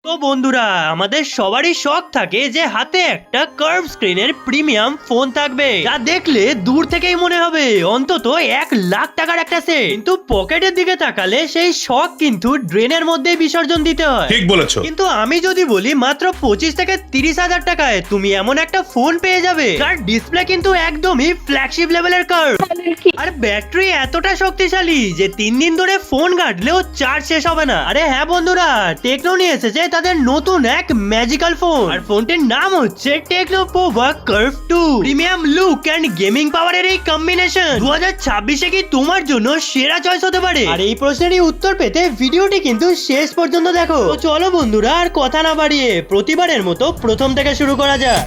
তো বন্ধুরা আমাদের সবারই শখ থাকে যে হাতে একটা কার্ভ স্ক্রিনের প্রিমিয়াম ফোন থাকবে, যা দেখলে দূর থেকেই মনে হবে অন্তত 1,00,000 টাকার একটা সেট। কিন্তু পকেটের দিকে তাকালে সেই শখ কিন্তু ড্রেনের মধ্যে বিসর্জন দিতে হয়। ঠিক বলেছো। কিন্তু আমি যদি বলি মাত্র 25 থেকে 30,000 টাকায় তুমি এমন একটা ফোন পেয়ে যাবে যার ডিসপ্লে কিন্তু একদমই ফ্ল্যাগশিপ লেভেলের কার্ভ, আর ব্যাটারি এতটা শক্তিশালী যে 3 দিন ধরে ফোন ঘাটলেও চার্জ শেষ হবে না। আরে হ্যাঁ বন্ধুরা, টেকনো নিয়ে এসেছে তাদের নতুন এক ম্যাজিক্যাল ফোন, আর ফোনটির নাম হচ্ছে Tecno Pova Curve 2। Premium look and gaming পাওয়ারের এই কম্বিনেশন 2026-এ কি তোমার জন্য সেরা চয়েস হতে পারে? আর এই প্রশ্নেরই উত্তর পেতে ভিডিওটি কিন্তু শেষ পর্যন্ত দেখো। তো চলো বন্ধুরা আর কথা না বাড়িয়ে প্রতিবারের মতো প্রথম থেকে শুরু করা যাক।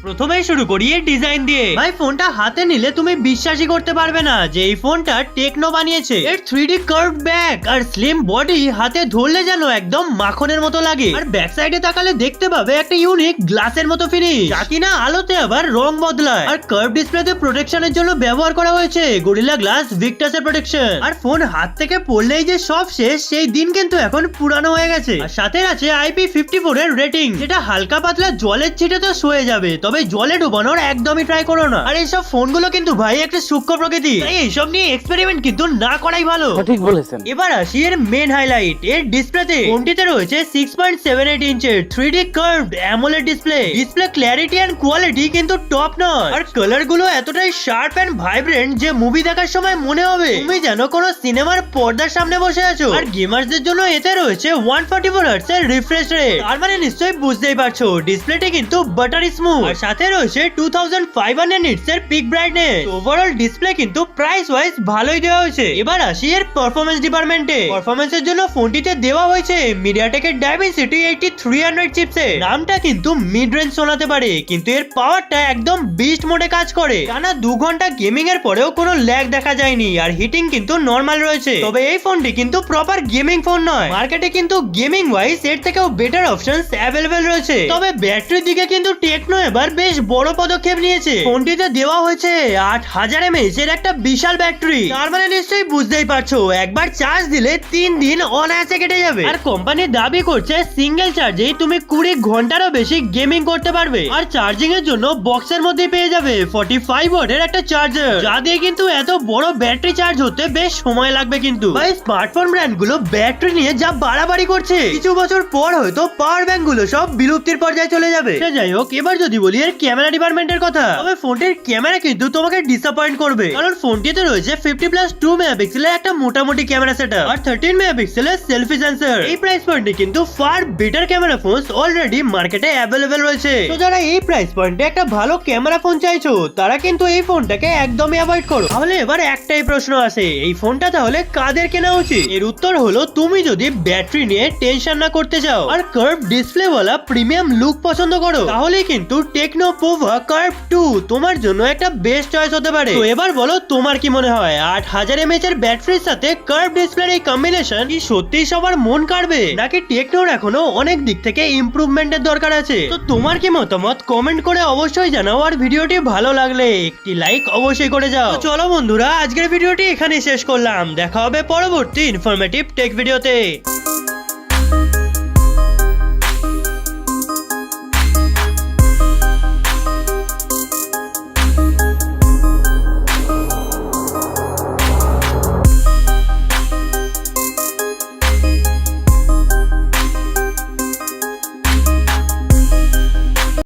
প্রথমেই শুরু করি এই ডিজাইন দিয়ে। ভাই ফোনটা হাতে নিলে তুমি বিশ্বাসই করতে পারবে না যে এই ফোনটা টেকনো বানিয়েছে। এর 3D কার্ভড ব্যাক আর স্লিম বডি হাতে ধরলে যেন একদম মাখনের মতো লাগে, আর ব্যাক সাইডে তাকালে দেখতে পাবে একটা ইউনিক গ্লাসের মতো ফিনিশ, যা কিনা আলোতে আবার রং বদলায়। আর কার্ভ ডিসপ্লেতে প্রোটেকশনের জন্য ব্যবহার করা হয়েছে গরিলা গ্লাস ভিক্টাসের প্রোটেকশন। আর ফোন হাত থেকে পড়লেই যে সব শেষ সেই দিন কিন্তু এখন পুরানো হয়ে গেছে। আর সাথে আছে IP54 এর রেটিং, যেটা হালকা পাতলা জলের ছিটে তো সয়ে যাবে, তবে জলে ডুবানোর একদমই ট্রাই করো না। আর এইসব ফোনগুলো কিন্তু ভাই একটা সূক্ষ্ম প্রকৃতি, তাই এইসব নিয়ে এক্সপেরিমেন্ট কিন্তু না করাই ভালো। ঠিক বলেছেন। এবার আসি এর মেন হাইলাইট, এর ডিসপ্লেতে। ফোনটিতে রয়েছে 6.78 ইঞ্চের 3D curved AMOLED display. Display clarity and quality কিন্তু টপ নচ, আর কালার গুলো এতটাই শার্প এন্ড ভাইব্রেন্ট যে মুভি দেখার সময় মনে হবে তুমি যেন কোনো সিনেমার পর্দার সামনে বসে আছো। আর গেমারদের জন্য এতে রয়েছে 144 হার্টজ এর রিফ্রেশ রেট, তার মানে নিশ্চয়ই বুঝতেই পারছো ডিসপ্লেটি কিন্তু বাটারি স্মুথ। আর সাথে রয়েছে 2500 নিটস এর পিক ব্রাইটনেস। ওভারঅল ডিসপ্লে কিন্তু প্রাইস ওয়াইজ ভালোই দেওয়া হয়েছে। এবার আসি এর পারফরম্যান্স ডিপার্টমেন্টে। পারফরম্যান্সের জন্য ফোনটিতে দেওয়া হয়েছে মিডিয়াটেকের Dimensity 8300 চিপসেট। নামটা কিন্তু মিড রেঞ্জ শোনাতে পারে, কিন্তু এর পাওয়ারটা একদম বিস্ট মোডে কাজ করে। টানা 2 ঘন্টা গেমিং এর পরেও কোনো ল্যাগ দেখা যায়নি, আর হিটিং কিন্তু নরমাল রয়েছে। তবে এই ফোনটি কিন্তু প্রপার গেমিং ফোন নয়, মার্কেটে কিন্তু গেমিং ওয়াইজ এর থেকেও বেটার অপশনস অ্যাভেলেবেল রয়েছে। তবে ব্যাটারির দিকে কিন্তু টেকনো এবার বেশ বড় পদক্ষেপ নিয়েছে। ফোনটিতে দেওয়া হয়েছে 8000 mAh এর একটা বিশাল ব্যাটারি, তার মানে নিশ্চয়ই বুঝতেই পারছো একবার চার্জ দিলে 3 দিন অনায়াসে কেটে যাবে। আর কোম্পানি দাবি করছে সিঙ্গেল চার্জেই তুমি 20 ঘন্টারও বেশি গেমিং করতে পারবে। আর চার্জিং এর জন্য বক্সের মধ্যে পেয়ে যাবে 45 ওয়াটের একটা চার্জার, যা দিয়ে কিন্তু এত বড় ব্যাটারি চার্জ হতে বেশ সময় লাগবে। কিন্তু ভাই স্মার্টফোন ব্র্যান্ড গুলো ব্যাটারি নিয়ে যা বাড়াবাড়ি করছে, কিছু বছর পর হয়তো পাওয়ার ব্যাংক গুলো সব বিলুপ্তির পর্যায়ে চলে যাবে। যাই হোক, এবার যদি বলি এর ক্যামেরা ডিপার্টমেন্টের কথা, তবে ফোনটির ক্যামেরা কিন্তু তোমাকে ডিসঅ্যাপয়েন্ট করবে, কারণ ফোনটিতে রয়েছে 50+2 মেগাপিক্সেলের একটা মোটামুটি ক্যামেরা সেটআপ আর 13 মেগাপিক্সেলের সেলফি সেন্সর। এই প্রাইস পয়েন্টে কিন্তু far better camera phones already মার্কেটে অ্যাভেলেবেল রয়েছে। তো যারা এই প্রাইস পয়েন্টে একটা ভালো ক্যামেরা ফোন চাইছো, তারা কিন্তু এই ফোনটাকে একদমই অ্যাভয়েড করো। তাহলে এবার একটাই প্রশ্ন আছে, এই ফোনটা তাহলে কাদের কেনা উচিত? এর উত্তর হলো তুমি যদি ব্যাটারি নিয়ে টেনশন না করতে চাও আর কার্ভ ডিসপ্লে ওয়ালা প্রিমিয়াম লুক পছন্দ করো, তাহলে কিন্তু টেকনো পোভা কার্ভ 2 তোমার জন্য একটা বেস্ট চয়েস হতে পারে। তো এবার বলো তোমার কি মনে হয় 8000 mAh এর ব্যাটারির সাথে কার্ভ ডিসপ্লের এই কম্বিনেশন কি সত্যিই সবার মন কাড়বে, নাকি টেকনোর এখনো অনেক দিক থেকে ইমপ্রুভমেন্টের দরকার আছে? তো তোমার কি মতামত কমেন্ট করে অবশ্যই জানাও, আর ভিডিওটি ভালো লাগলে একটি লাইক অবশ্যই করে যাও। তো চলো বন্ধুরা, আজকের ভিডিওটি এখানেই শেষ করলাম। দেখা হবে পরবর্তী ইনফরমেটিভ টেক ভিডিওতে।